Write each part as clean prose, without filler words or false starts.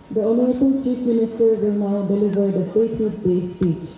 The Honorable Chief Minister will now deliver the Statehood Day speech.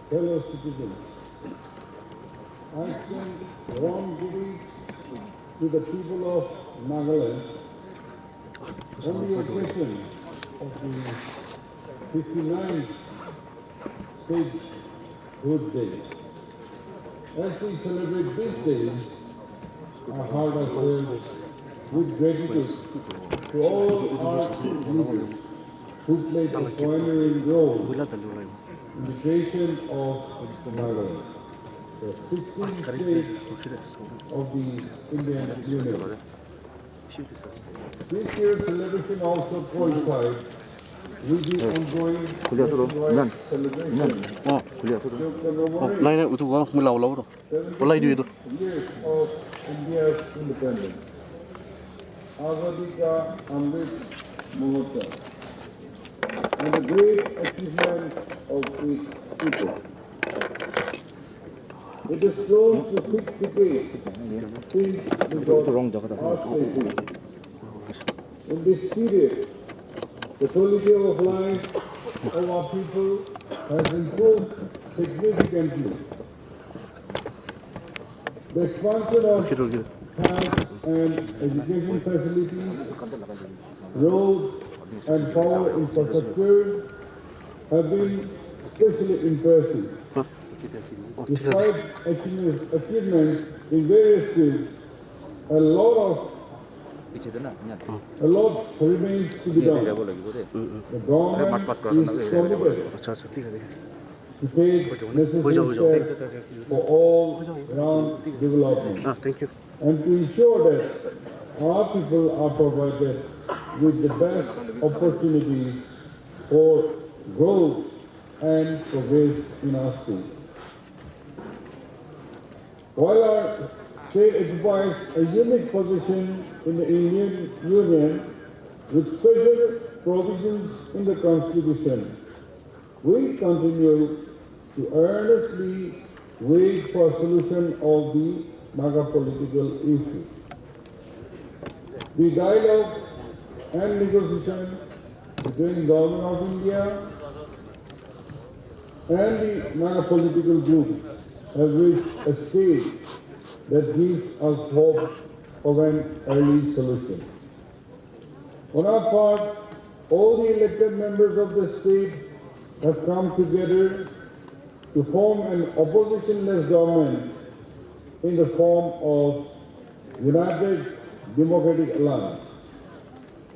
Fellow citizens, I send warm greetings to the people of Nagaland on the occasion of the 59th Statehood Day. As we celebrate this day, our heart is filled with gratitude to all our leaders who played a pioneering role in the creation of Nagaland, the 16th state of the Indian Union. This year's celebration also coincides with the ongoing celebration to commemorate 70 years of India's independence. Azadi Ka Amrit Mahotsav, and the great achievement of its people. It is close to 6 decades since we got our statehood. In this period, the quality of life of our people has improved significantly. The expansion of health and education facilities, roads, and power infrastructure have been especially impressive. Despite achievements in various fields, a lot remains to be done. The government is committed to take necessary steps for all-round development and to ensure that our people are provided with the best opportunities for growth and progress in our state. While our state occupies a unique position in the Indian Union with special provisions in the Constitution, we continue to earnestly wait for a solution of the Naga political issues. The dialogue and negotiation between the Government of India and the Naga political groups have reached a stage that gives us hope of an early solution. On our part, all the elected members of the state have come together to form an oppositionless government in the form of United Democratic Alliance.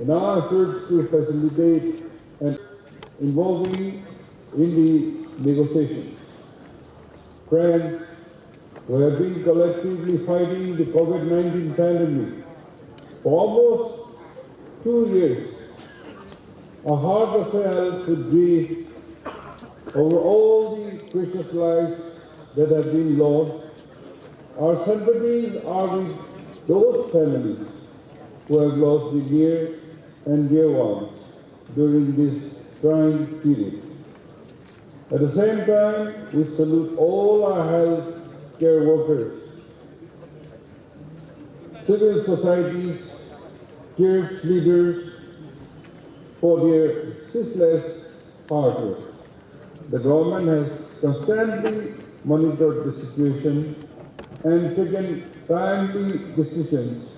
In our efforts to facilitate and involving in the negotiations, friends who have been collectively fighting the COVID-19 pandemic for almost 2 years, our hearts are filled with grief over all the precious lives that have been lost. Our sympathies are with those families who have lost the near and dear ones during this trying period. At the same time, we salute all our health care workers, civil societies, church leaders for their ceaseless hard work. The government has constantly monitored the situation and taken timely decisions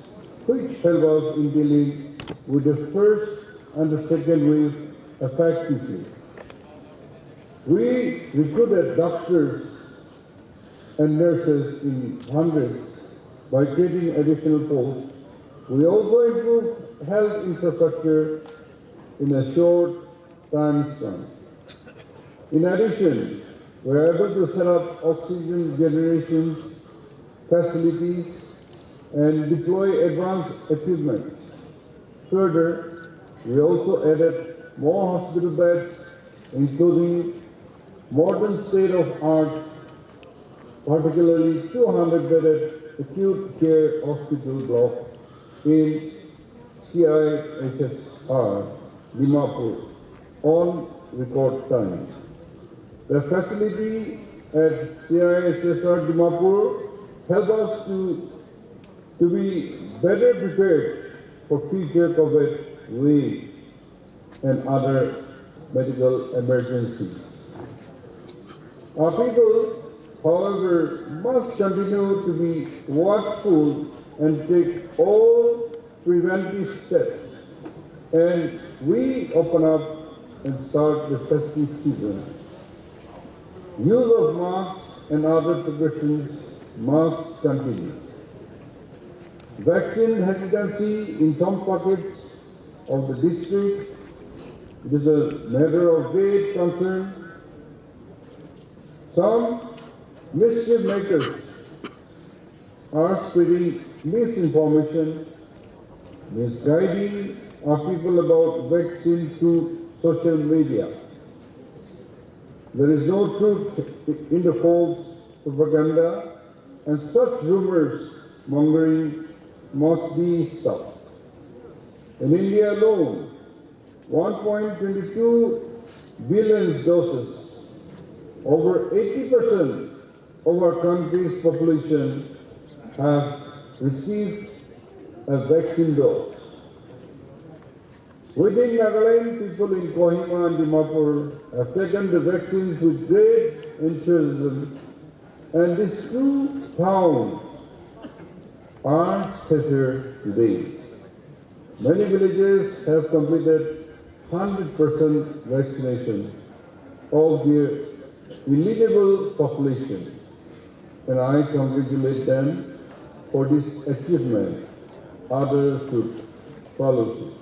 which help us in dealing with the first and the second wave effectively. We recruited doctors and nurses in hundreds by creating additional posts. We also improved health infrastructure in a short time span. In addition, we are able to set up oxygen generation facilities and deploy advanced equipment. Further, we also added more hospital beds, including modern state-of-art, particularly 200-bedded acute care hospital block in CIHSR, Dimapur, on record time. The facility at CIHSR Dimapur help us to be better prepared for future COVID waves and other medical emergencies. Our people, however, must continue to be watchful and take all preventive steps. And we open up and start the festive season. Use of masks and other precautions must continue. Vaccine hesitancy in some pockets of the district, it is a matter of great concern. Some mischief makers are spreading misinformation, misguiding our people about vaccine through social media. There is no truth in the false propaganda, and such rumors mongering must be stopped. In India alone, 1.22 billion doses, over 80% of our country's population have received a vaccine dose. Within Nagaland, people in Kohima and Dimapur have taken the vaccines with great enthusiasm, and these two towns are safer today. Many villages have completed 100% vaccination of their eligible population, and I congratulate them for this achievement. Others should follow suit.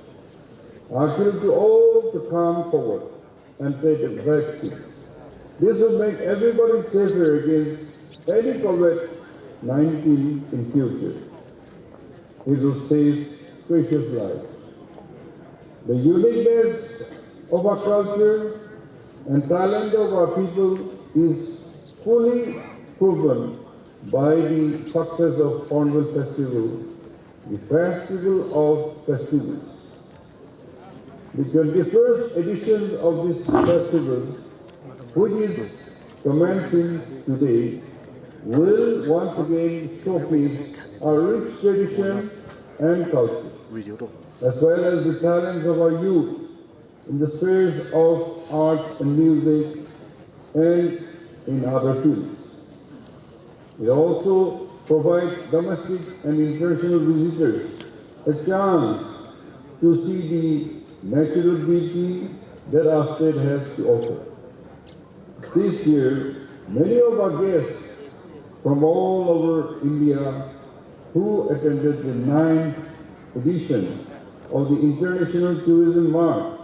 I appeal to all to come forward and take a vaccine. This will make everybody safer against any COVID-19 in future. It will save precious lives. The uniqueness of our culture and talent of our people is fully proven by the success of Hornbill Festival, the Festival of Festivals. The 21st edition of this festival, which is commencing today, will once again showcase our rich tradition and culture, as well as the talents of our youth in the spheres of art and music and in other fields. It also provides domestic and international visitors a chance to see the natural beauty that our state has to offer. This year, many of our guests from all over India who attended the 9th edition of the International Tourism March,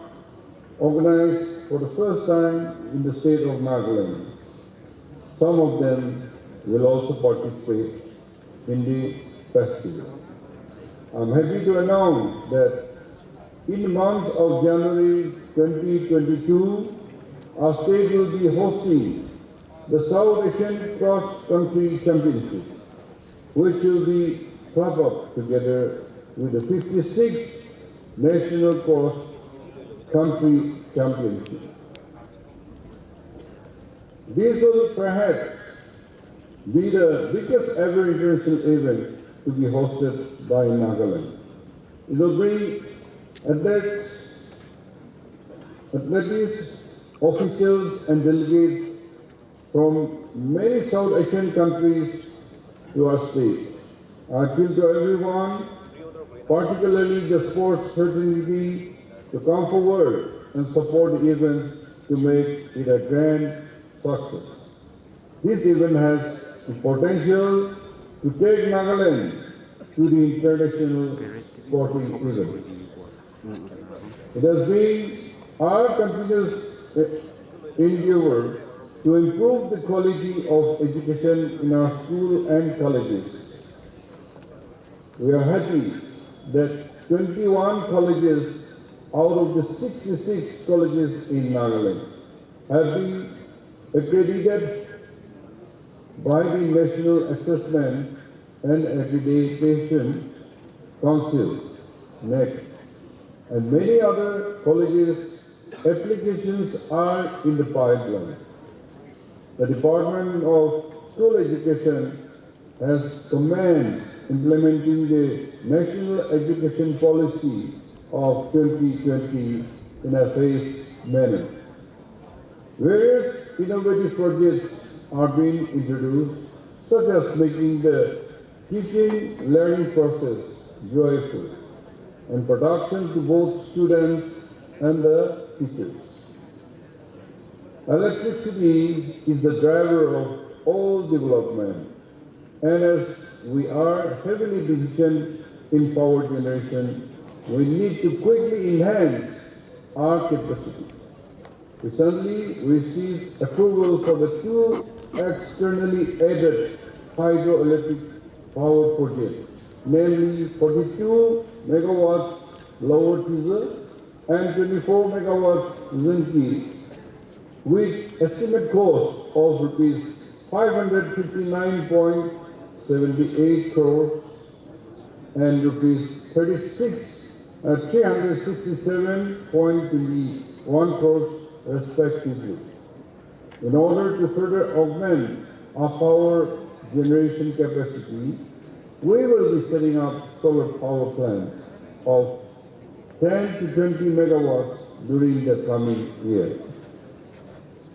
organized for the first time in the state of Nagaland. Some of them will also participate in the festival. I'm happy to announce that in the month of January 2022, our state will be hosting the South Asian Cross Country Championship, which will be clubbed up together with the 56th National Cross country championship. This will perhaps be the biggest ever international event to be hosted by Nagaland. It will bring athletes, officials and delegates from many South Asian countries to our state. I appeal to everyone, particularly the sports fraternity, to come forward and support the event to make it a grand success. This event has the potential to take Nagaland to the international sporting event. It has been our continuous endeavor to improve the quality of education in our schools and colleges. We are happy that 21 colleges out of the 66 colleges in Nagaland have been accredited by the National Assessment and Accreditation Council, NAC, and many other colleges' applications are in the pipeline. The Department of School Education has commenced implementing the National Education Policy of 2020 in a phased manner. Various innovative projects are being introduced, such as making the teaching-learning process joyful and production to both students and the teachers. Electricity is the driver of all development, and as we are heavily deficient in power generation, we need to quickly enhance our capacity. Recently, we received approval for the two externally added hydroelectric power projects, namely 42 megawatts Lower Teaser and 24 megawatts Zinki, with estimate cost of rupees 559.78 crores and rupees 367.21 crores respectively. In order to further augment our power generation capacity, we will be setting up solar power plants of 10 to 20 megawatts during the coming year.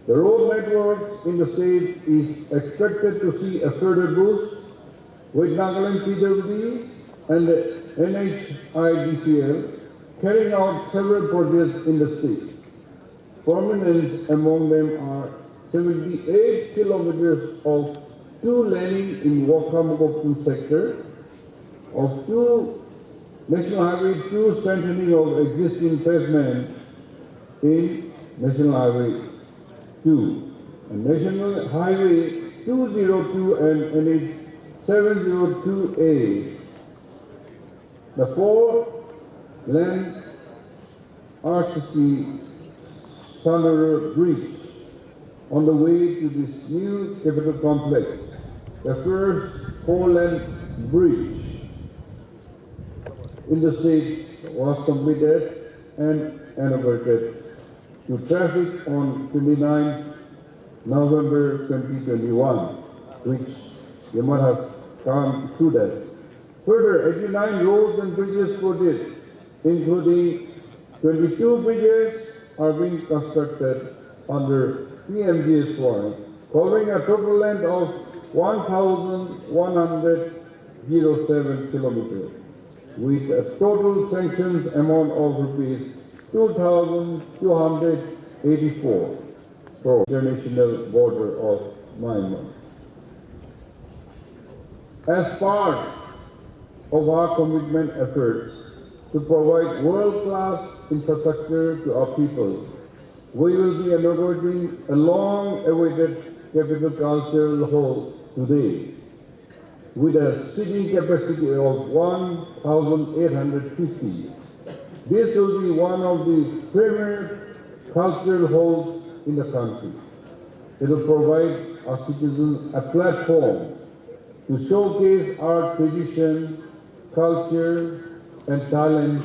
The road networks in the state is expected to see a further boost with Nagaland PWD and the NHIDCL carrying out several projects in the state. Prominent among them are 78 kilometers of two-laning in Wakamogopun sector, of National Highway 2 strengthening of existing pavement in National Highway 2, and National Highway 202 and NH 702A. The four-lane RCC Sanara Bridge on the way to this new capital complex, the first four-lane bridge in the state was completed and inaugurated to traffic on 29 November 2021, which you might have come through that. Further, 89 roads and bridges projects, including 22 bridges, are being constructed under PMGSY, covering a total length of 1,107 kilometers, with a total sanctioned amount of rupees 2,284 for the international border of Myanmar. As part of our commitment efforts to provide world-class infrastructure to our people, we will be inaugurating a long-awaited capital cultural hall today, with a seating capacity of 1,850. This will be one of the premier cultural halls in the country. It will provide our citizens a platform to showcase our tradition, culture, and talent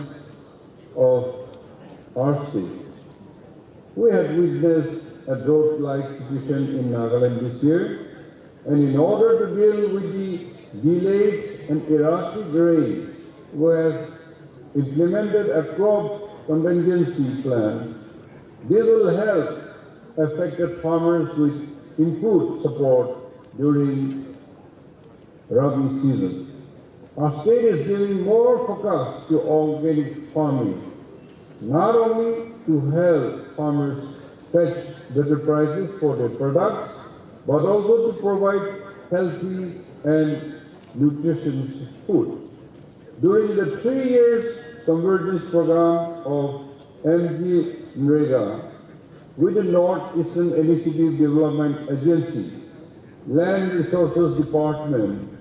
of our state. We had witnessed a drought-like situation in Nagaland this year, and in order to deal with the delayed and erratic rain, we have implemented a crop contingency plan. This will help affected farmers with input support during Rabi season. Our state is giving more focus to organic farming, not only to help farmers fetch better prices for their products, but also to provide healthy and nutritious food. During the 3 years convergence program of MG-NREGA with the Northeastern Initiative Development Agency, Land Resources Department,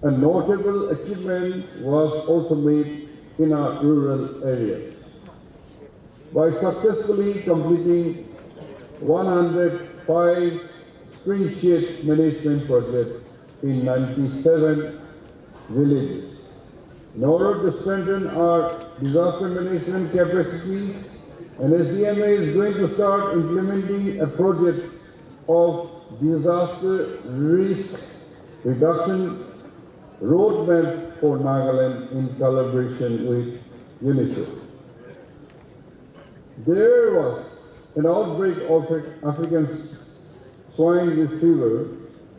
a notable achievement was also made in our rural areas. By successfully completing 105 spring shade management projects in 97 villages. In order to strengthen our disaster management capacities, and SDMA is going to start implementing a project of disaster risk reduction roadmap for Nagaland in collaboration with UNICEF. There was an outbreak of African swine fever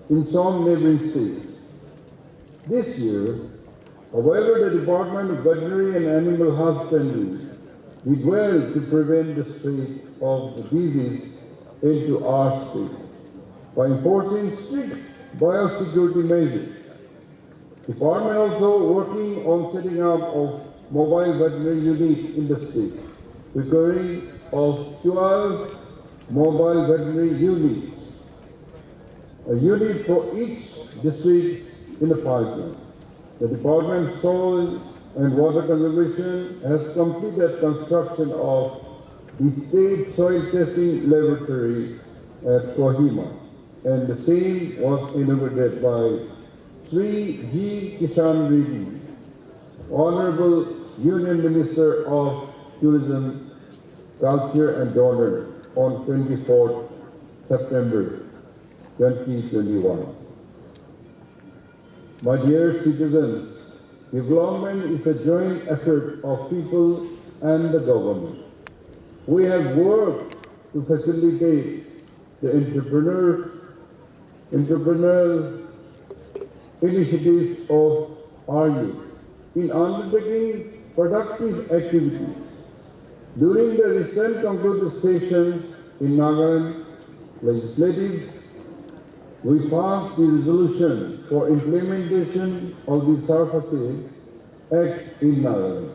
in some neighboring states. This year, however, the Department of Veterinary and Animal Husbandry did well to prevent the spread of the disease into our state by enforcing strict biosecurity measures. The department also working on setting up of mobile veterinary unit in the state, requiring of 12 mobile veterinary units, a unit for each district in the pipeline. The Department of Soil and Water Conservation has completed construction of the State Soil Testing Laboratory at Kohima, and the same was inaugurated by Sri G. Kishan Reddy, Honorable Union Minister of Tourism, Culture and Donor on 24th September 2021. My dear citizens, development is a joint effort of people and the government. We have worked to facilitate the entrepreneurial initiatives of our youth in undertaking productive activities. During the recent concluded session in Nagaland Legislative, we passed the resolution for implementation of the Surface Act in Nagaland.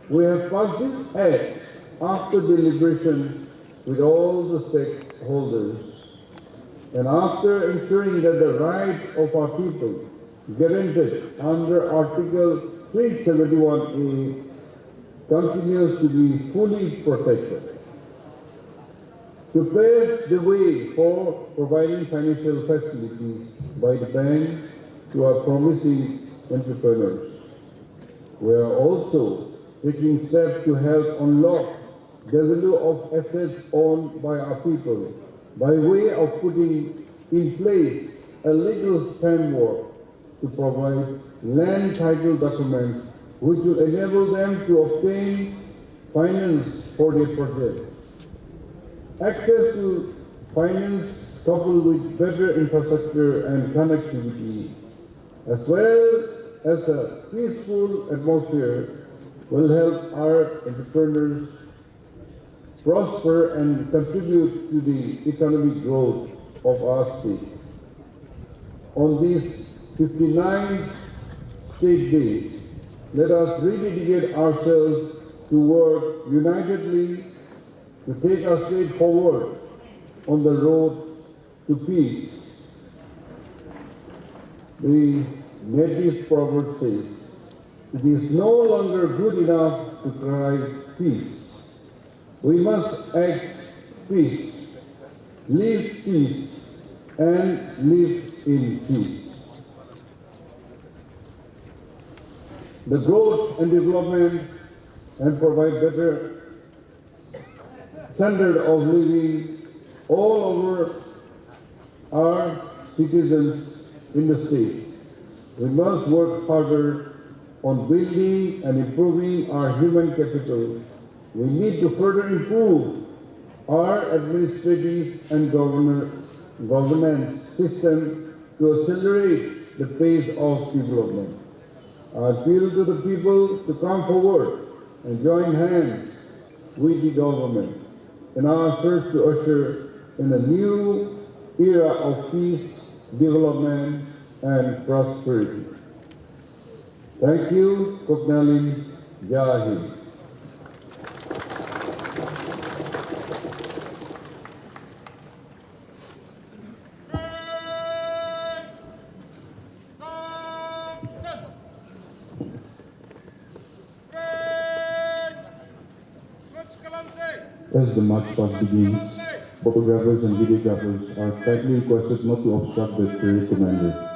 We have passed this act after deliberation with all the stakeholders and after ensuring that the rights of our people guaranteed under Article 371A continues to be fully protected. To pave the way for providing financial facilities by the bank to our promising entrepreneurs, we are also taking steps to help unlock the value of assets owned by our people by way of putting in place a legal framework to provide land title documents which will enable them to obtain finance for their project. Access to finance coupled with better infrastructure and connectivity, as well as a peaceful atmosphere, will help our entrepreneurs prosper and contribute to the economic growth of our state. On this 59th State Day, let us rededicate ourselves to work unitedly to take our state forward on the road to peace. The native proverb says, "It is no longer good enough to cry peace. We must act peace, live peace, and live in peace." The growth and development and provide better standard of living all over our citizens in the state. We must work harder on building and improving our human capital. We need to further improve our administrative and governance system to accelerate the pace of development. I appeal to the people to come forward and join hands with the government in our efforts to usher in a new era of peace, development, and prosperity. Thank you, Koknalin. Jai Hind. As the march past begins, photographers and videographers are kindly requested not to obstruct the parade commander.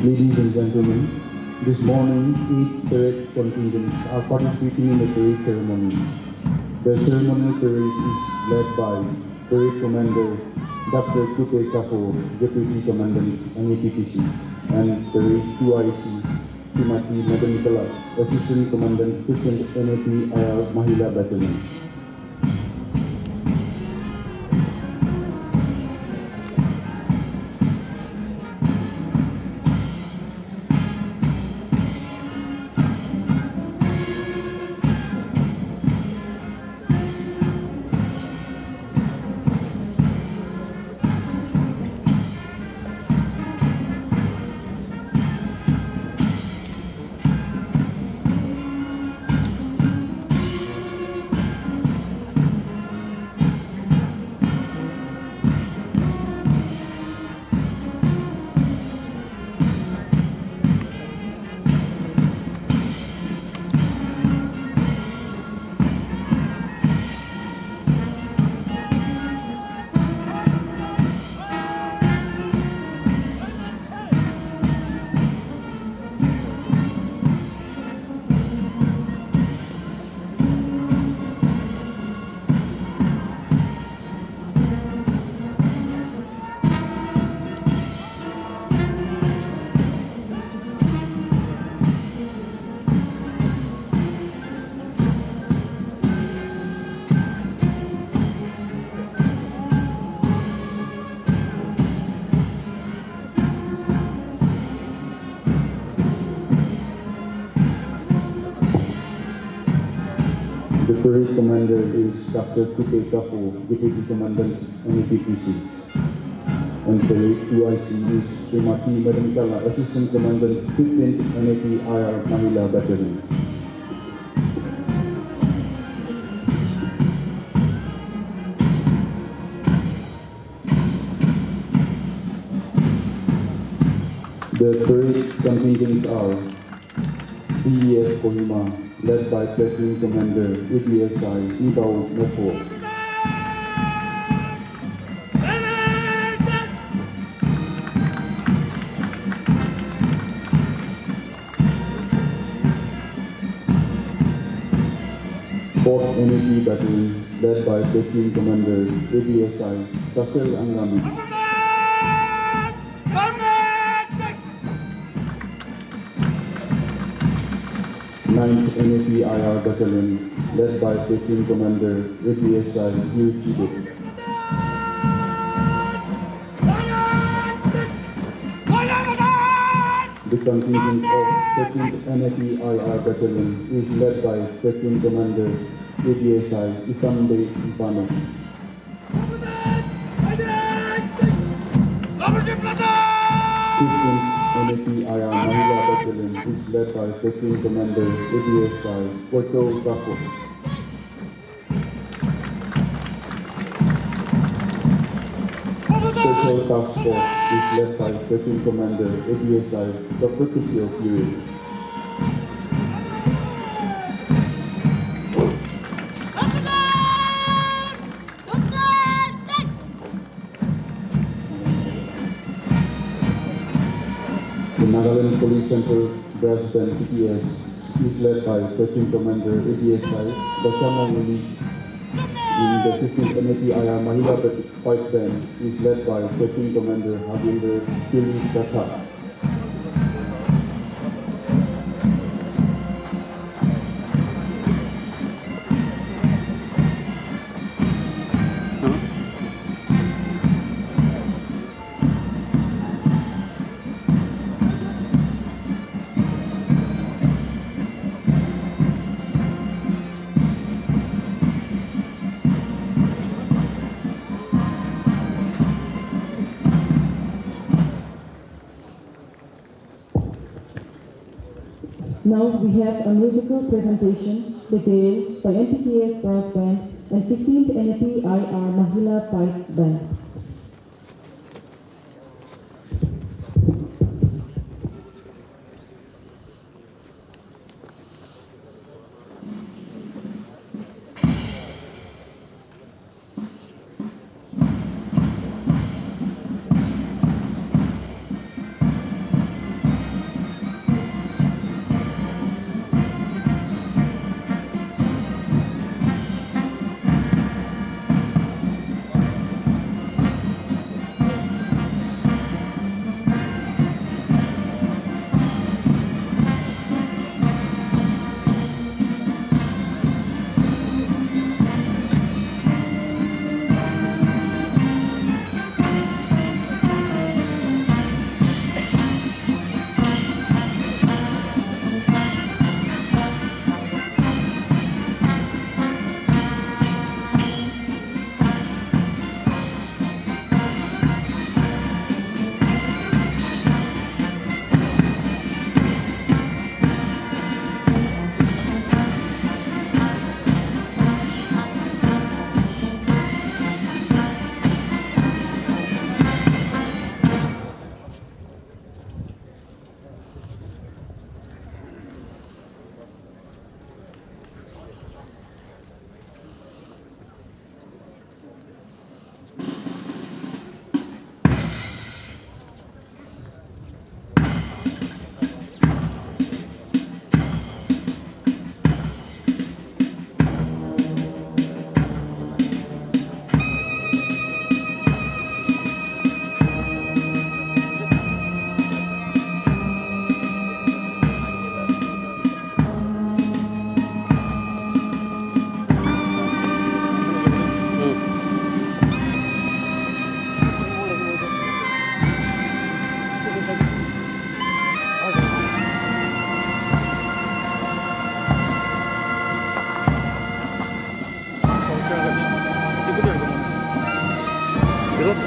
Ladies and gentlemen, this morning, 8 parade contingents are participating in the parade ceremony. The ceremonial parade is led by Parade Commander Dr. Kupe Kafo, Deputy Commandant NAPTC, and Parade 2IC Timati Madam Kala, Assistant Commandant 2nd NAPIR Mahila Battalion. The parade commander is Dr. Kupe Kafo, Deputy Commandant NAPTC. And Parade 2IC is Srimati Madam Kala, Assistant Commandant 15th NAPIR Mahila Battalion. The parade contingents are DEF Kohima, led by Platoon Commander ADSI Ibao Moko. 4th NAP Battalion, led by Platoon Commander ABSI Kasel Angrami. 9th NAP-IR Battalion, led by Platoon Commander ABSI Yuchide. The contingent of 13th NAP-IR Battalion is led by Platoon Commander ABSI Isambe Ipano. 15th NAP-IR Mahila Battalion is led by Platoon Commander ABSI Puerto Capo. Special Task Force is led by Platoon Commander ABSI Dr. Kusio Fury. The Nagaland Police Center Brass Band PTS is led by Platoon Commander ABSI Bashama Wili. In the 15th NAP-IR Mahila Fight Band is led by Platoon Commander Habinder Kili Kata. Now we have a musical presentation prepared by NPTS Brass Band and 15th NAP-IR Mahila Fight Band.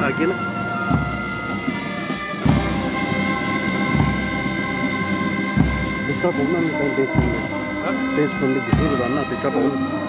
आगे ना pickup होना नहीं test करने किसी को जानना pickup होना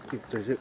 Gitu sih.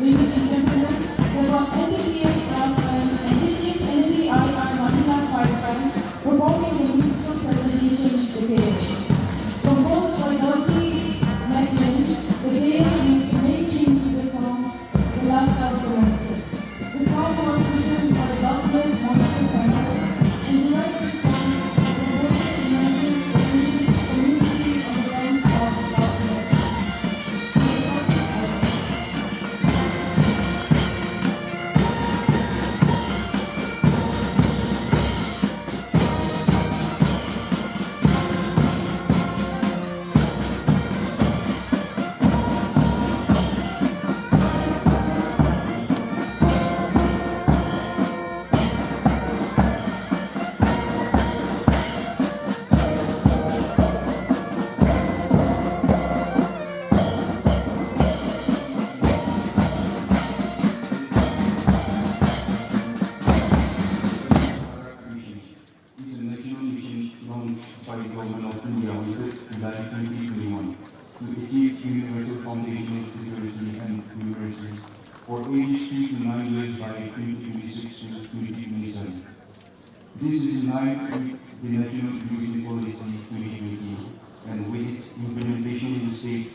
Ladies and gentlemen, there was NTPS brass band and 15th NPIR Mahila Fight Band performing the musical presentation decade. Composed by Dorothy Macklin, the decade is making the song The Last of the Language. The song was written for the Loveless Monster Center and directed from the World United Community on the Banks of Loveless. Is a national mission launched by the government of India on 5th July 2021 to achieve universal foundational literacy and numeracy for ages 3 to 9 years by 2026 to 2027. This is in line with the National Education Policy 2020, and with its implementation in the state,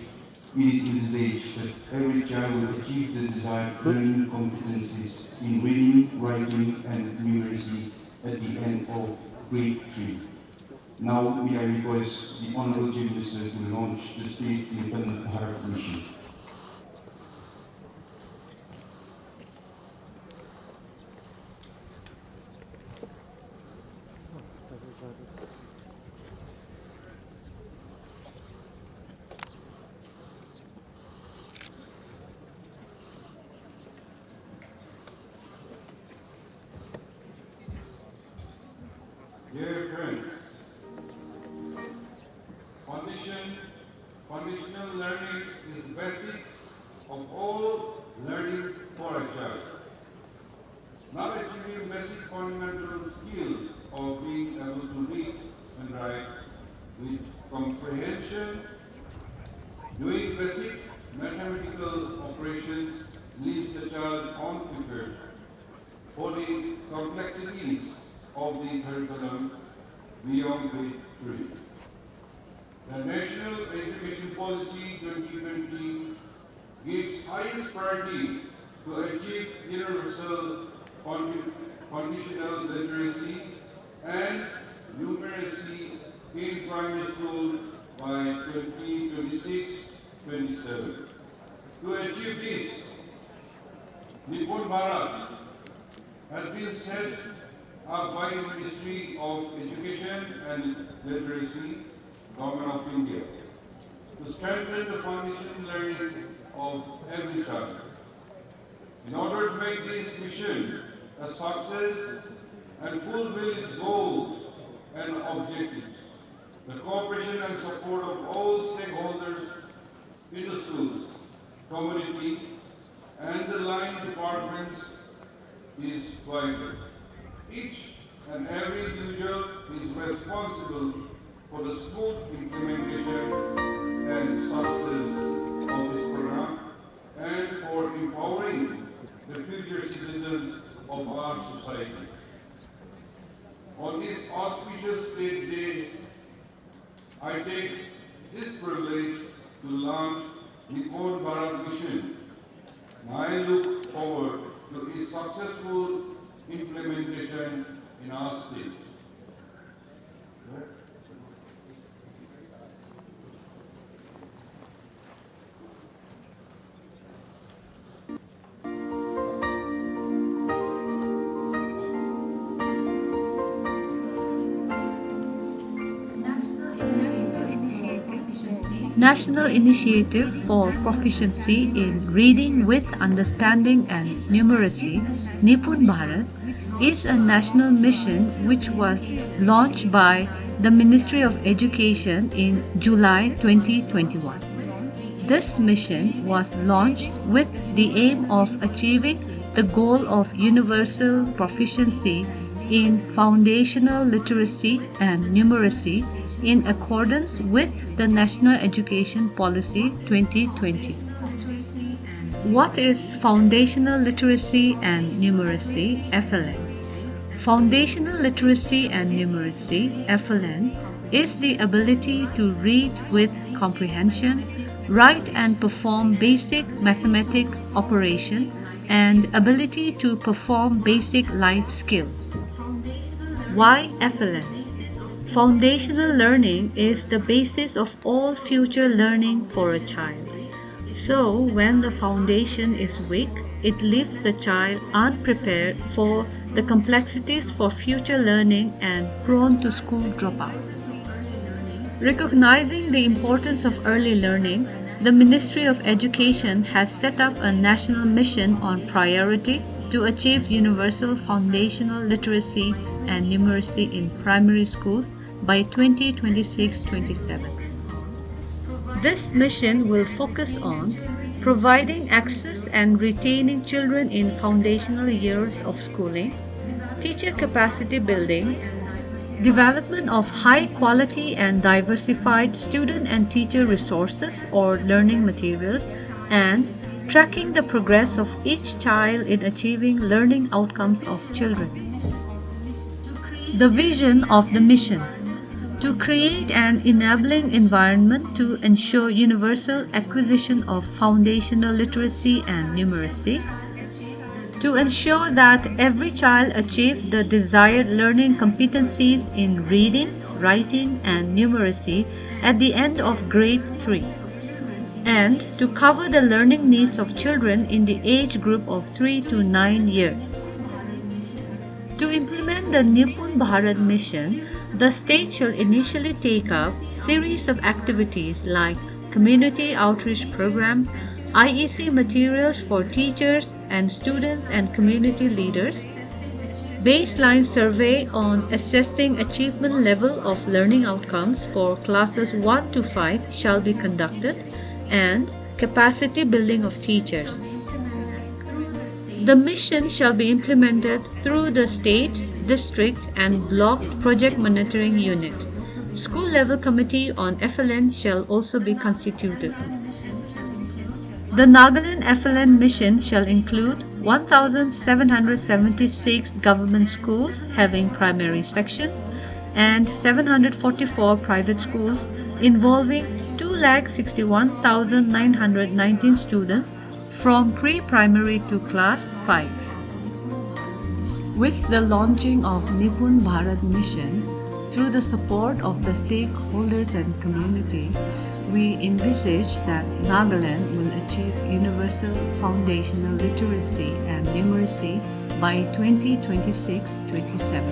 it is envisaged that every child will achieve the desired learning competencies in reading, writing, and numeracy at the end of grade 3. Now, may I request the Honorable Chief Minister to launch the State Nipun Bharat mission. Dear friends, foundational learning is basic of all learning for a child. Not achieving basic fundamental skills of being able to read and write with comprehension, doing basic mathematical operations leaves the child unprepared for the complexities of the curriculum beyond grade 3. The National Education Policy 2020 gives highest priority to achieve universal conditional literacy and numeracy in primary school by 2026-27. To achieve this, Nipun Bharat has been set up by the Ministry of Education and Literacy, Government of India, to strengthen the foundation learning of every child. In order to make this mission a success and fulfill its goals and objectives, the cooperation and support of all stakeholders in the schools, community, and the line departments is vital. Each and every individual is responsible for the smooth implementation and success of this program and for empowering the future citizens of our society. On this auspicious State Day, I take this privilege to launch Nipun Bharat mission, and I look forward to its successful implementation in our state. National Initiative for Proficiency in Reading with Understanding and Numeracy, Nipun Bharat, is a national mission which was launched by the Ministry of Education in July 2021. This mission was launched with the aim of achieving the goal of universal proficiency in foundational literacy and numeracy in accordance with the National Education Policy 2020. What is Foundational Literacy and Numeracy, FLN? Foundational Literacy and Numeracy, FLN, is the ability to read with comprehension, write and perform basic mathematics operation, and ability to perform basic life skills. Why FLN? Foundational learning is the basis of all future learning for a child. So, when the foundation is weak, it leaves the child unprepared for the complexities for future learning and prone to school dropouts. Recognizing the importance of early learning, the Ministry of Education has set up a national mission on priority to achieve universal foundational literacy and numeracy in primary schools by 2026-27. This mission will focus on providing access and retaining children in foundational years of schooling, teacher capacity building, development of high quality and diversified student and teacher resources or learning materials, and tracking the progress of each child in achieving learning outcomes of children. The vision of the mission: to create an enabling environment to ensure universal acquisition of foundational literacy and numeracy, to ensure that every child achieves the desired learning competencies in reading, writing, and numeracy at the end of grade 3, and to cover the learning needs of children in the age group of 3 to 9 years. To implement the Nipun Bharat mission, the state shall initially take up series of activities like community outreach program, IEC materials for teachers and students and community leaders, Baseline survey on assessing achievement level of learning outcomes for classes 1 to 5 shall be conducted, and capacity building of teachers. The mission shall be implemented through the state, district, and block project monitoring unit. School level committee on FLN shall also be constituted. The Nagaland FLN mission shall include 1,776 government schools having primary sections and 744 private schools involving 261,919 students from pre-primary to class 5. With the launching of Nipun Bharat mission, through the support of the stakeholders and community, we envisage that Nagaland will achieve universal foundational literacy and numeracy by 2026-27.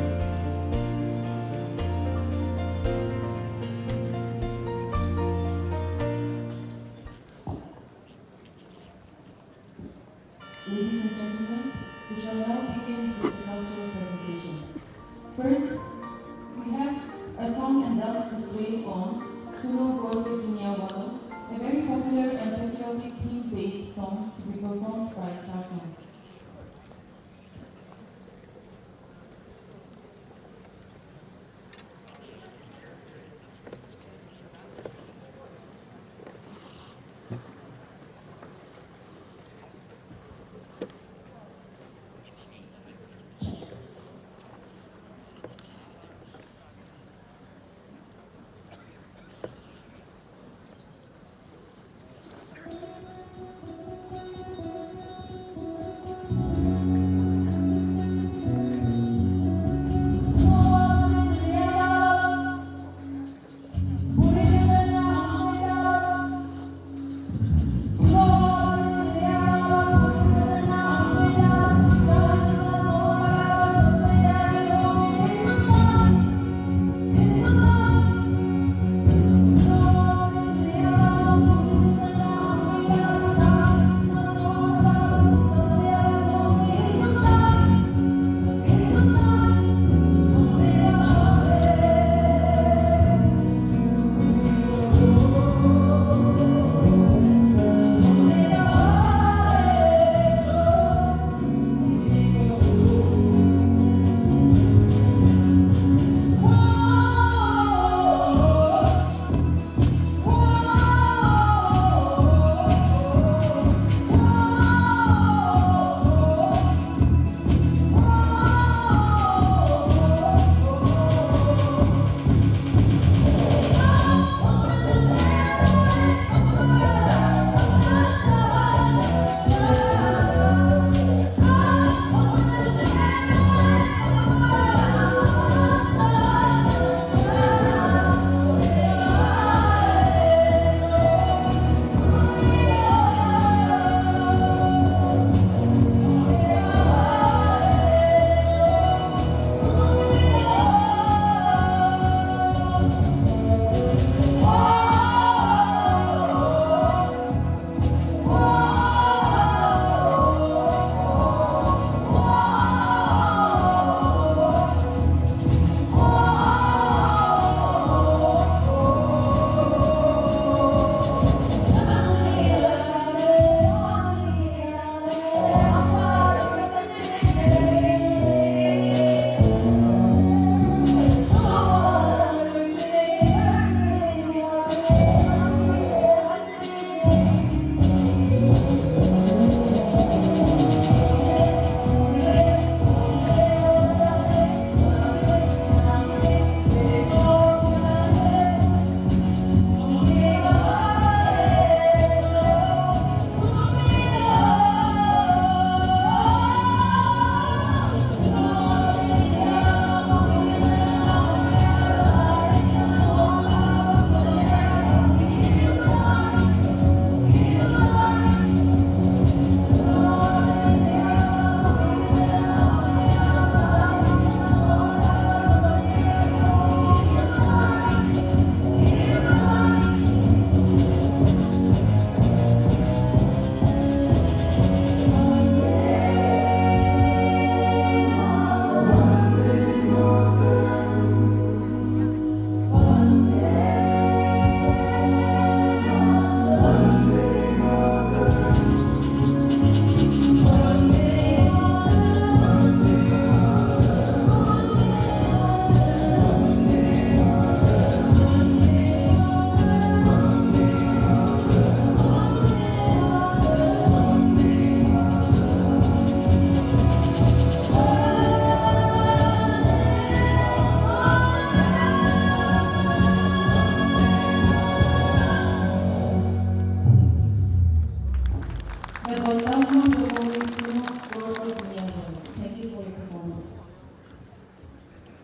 Ladies and gentlemen, we shall now begin with the cultural presentation. First, we have a song and dance display on Suno Goes Dunia Walo, a very popular and patriotic theme-based song to be performed by Kohima.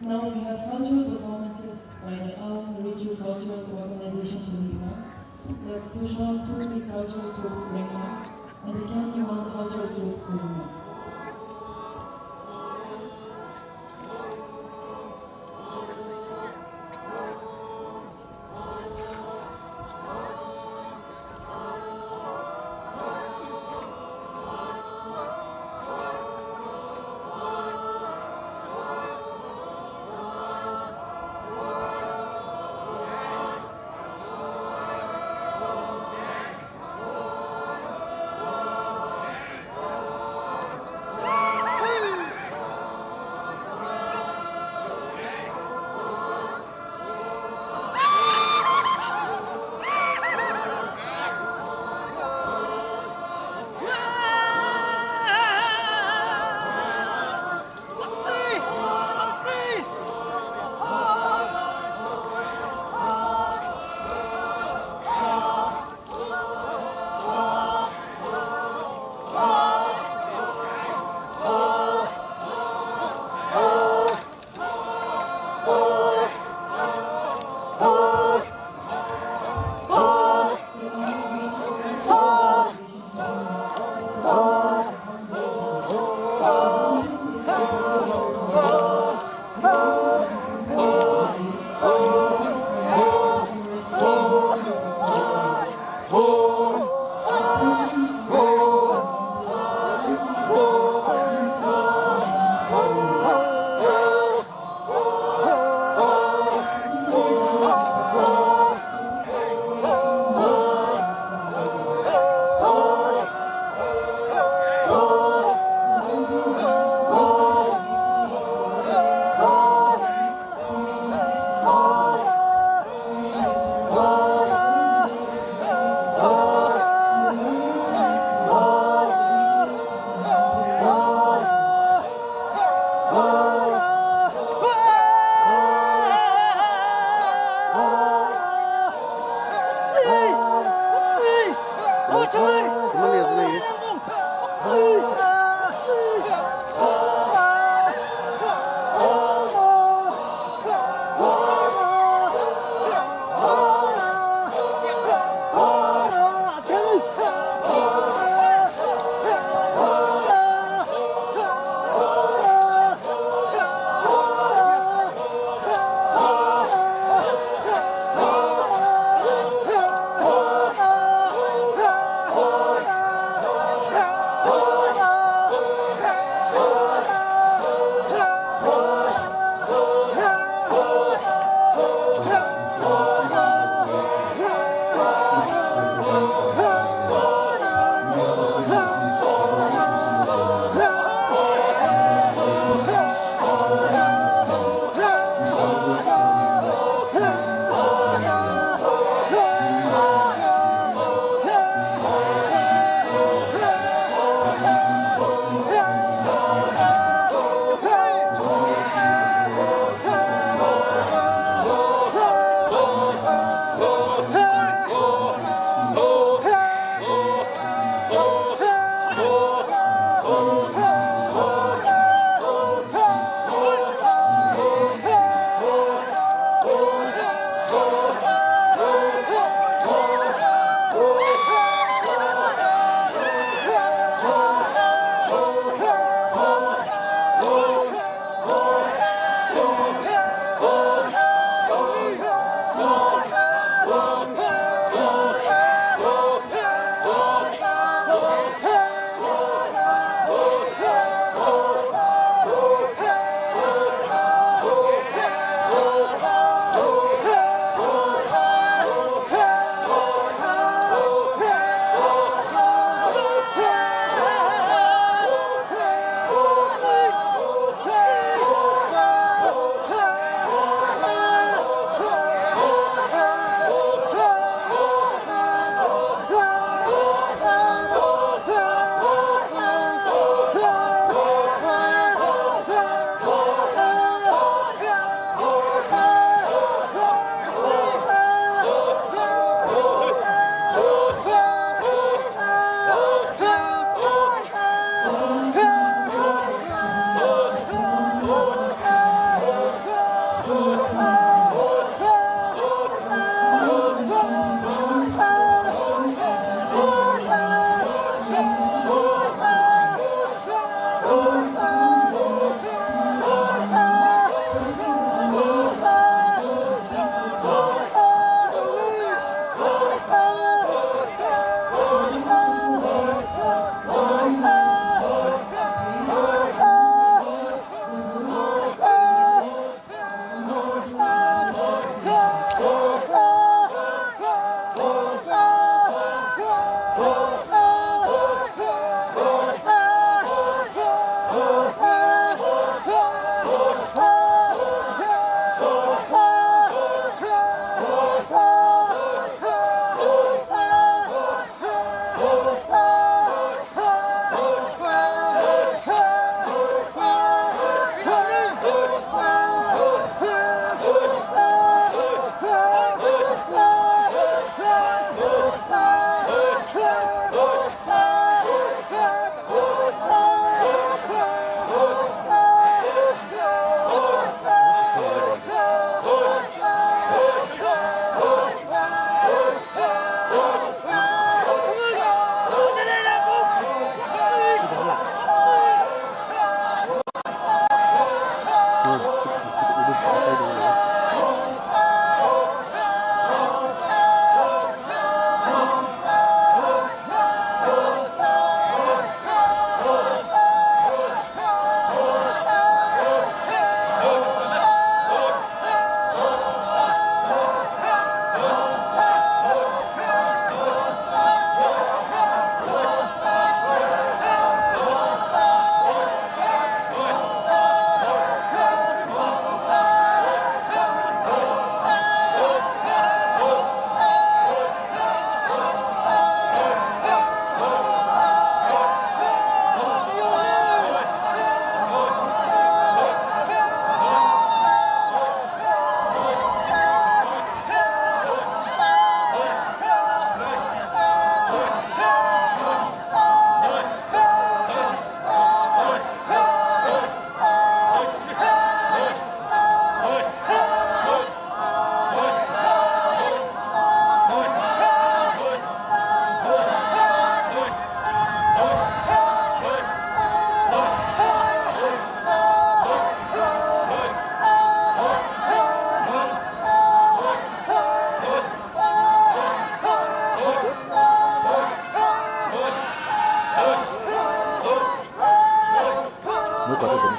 Now we have cultural performances by the Ritual Cultural Organization Kohima, the Pushon Turi Cultural Troupe Ringma, and the Kenyawan Cultural Troupe Kohima.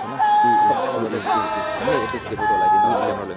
sana ano itu kebetulan lagi nama yang lalu